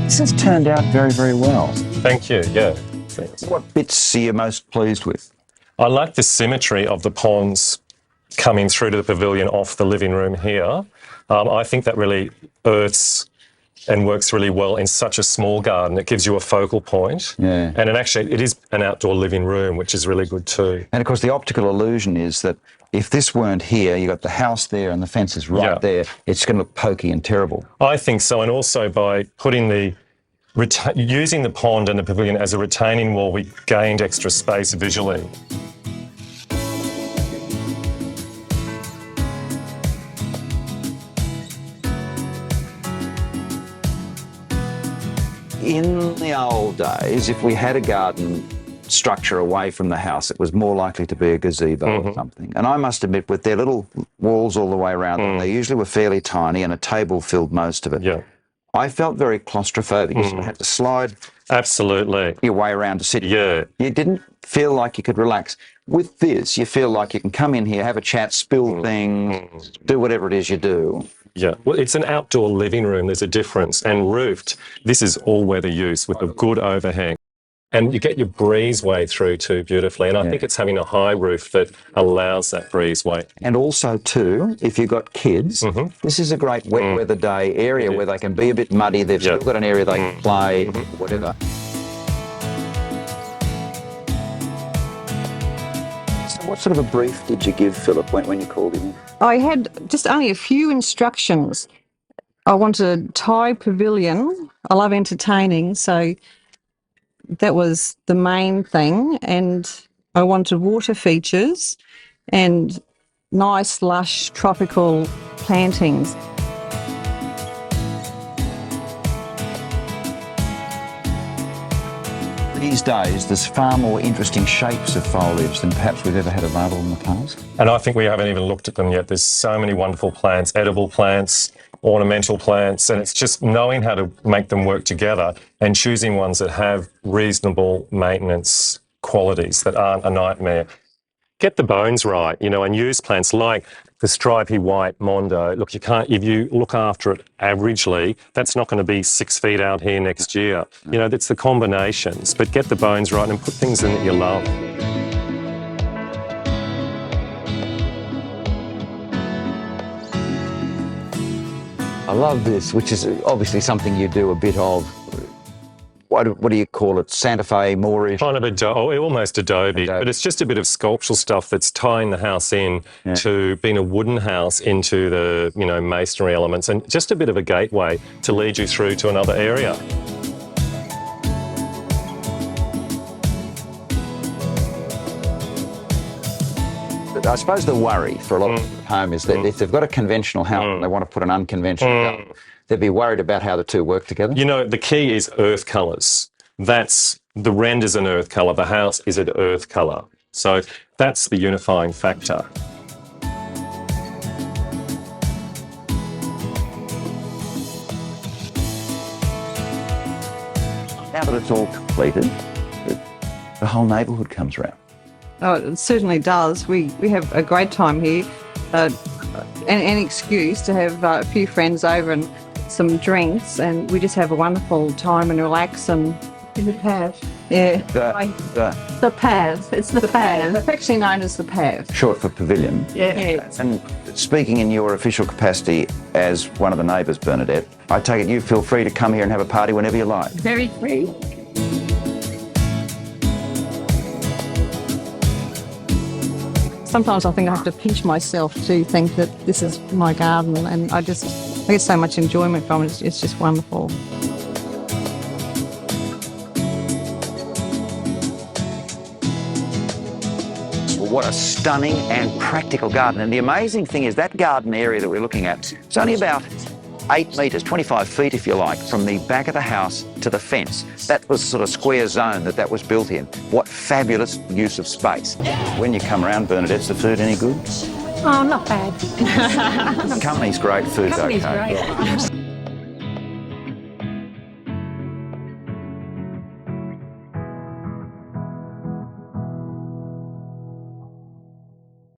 This has turned out very, very well. Thank you, yeah. Thanks. What bits are you most pleased with? I like the symmetry of the ponds coming through to the pavilion off the living room here. I think that really earths and works really well in such a small garden. It gives you a focal point. Yeah. And it is an outdoor living room, which is really good too. And of course, the optical illusion is that if this weren't here, you got the house there and the fence is right there, it's going to look pokey and terrible. I think so, and also by putting using the pond and the pavilion as a retaining wall, we gained extra space visually. In the old days, if we had a garden structure away from the house, it was more likely to be a gazebo or something. And I must admit, with their little walls all the way around them, they usually were fairly tiny and a table filled most of it. Yeah. I felt very claustrophobic. You sort of had to slide your way around to sit. Yeah. You didn't feel like you could relax. With this, you feel like you can come in here, have a chat, spill things, do whatever it is you do. Yeah, well, it's an outdoor living room. There's a difference. And roofed, this is all-weather use with a good overhang. And you get your breezeway through too beautifully. And I think it's having a high roof that allows that breezeway. And also, too, if you've got kids, this is a great wet weather day area where they can be a bit muddy. They've still got an area they can play, whatever. So what sort of a brief did you give Philip when you called him? I had just only a few instructions. I wanted a Thai pavilion. I love entertaining, so that was the main thing. And I wanted water features and nice, lush, tropical plantings. These days, there's far more interesting shapes of foliage than perhaps we've ever had available in the past. And I think we haven't even looked at them yet. There's so many wonderful plants, edible plants, ornamental plants, and it's just knowing how to make them work together and choosing ones that have reasonable maintenance qualities that aren't a nightmare. Get the bones right, and use plants like the stripy white mondo. Look, if you look after it averagely, that's not going to be 6 feet out here next year. It's the combinations, but get the bones right and put things in that you love. I love this, which is obviously something you do a bit of. What do you call it? Santa Fe, Moorish? Kind of almost adobe, but it's just a bit of sculptural stuff that's tying the house in to being a wooden house into the, masonry elements, and just a bit of a gateway to lead you through to another area. I suppose the worry for a lot of people at home is that if they've got a conventional house and they want to put an unconventional garden, they'd be worried about how the two work together. The key is earth colours. The render's an earth colour, the house is an earth colour. So that's the unifying factor. Now that it's all completed, the whole neighbourhood comes around. Oh, it certainly does. We have a great time here. An excuse to have a few friends over and some drinks, and we just have a wonderful time and relax. And the Pav. Yeah. The Pav. It's the Pav. It's actually known as the Pav. Short for Pavilion. Yeah. And speaking in your official capacity as one of the neighbours, Bernadette, I take it you feel free to come here and have a party whenever you like. Very free. Sometimes I think I have to pinch myself to think that this is my garden, and I get so much enjoyment from it. It's just wonderful. What a stunning and practical garden. And the amazing thing is that garden area that we're looking at, it's only about 8 metres, 25 feet if you like, from the back of the house to the fence. That was sort of square zone that was built in. What fabulous use of space. When you come around, Bernadette's the food any good? Oh, not bad. Company's great, food's Company's okay. great.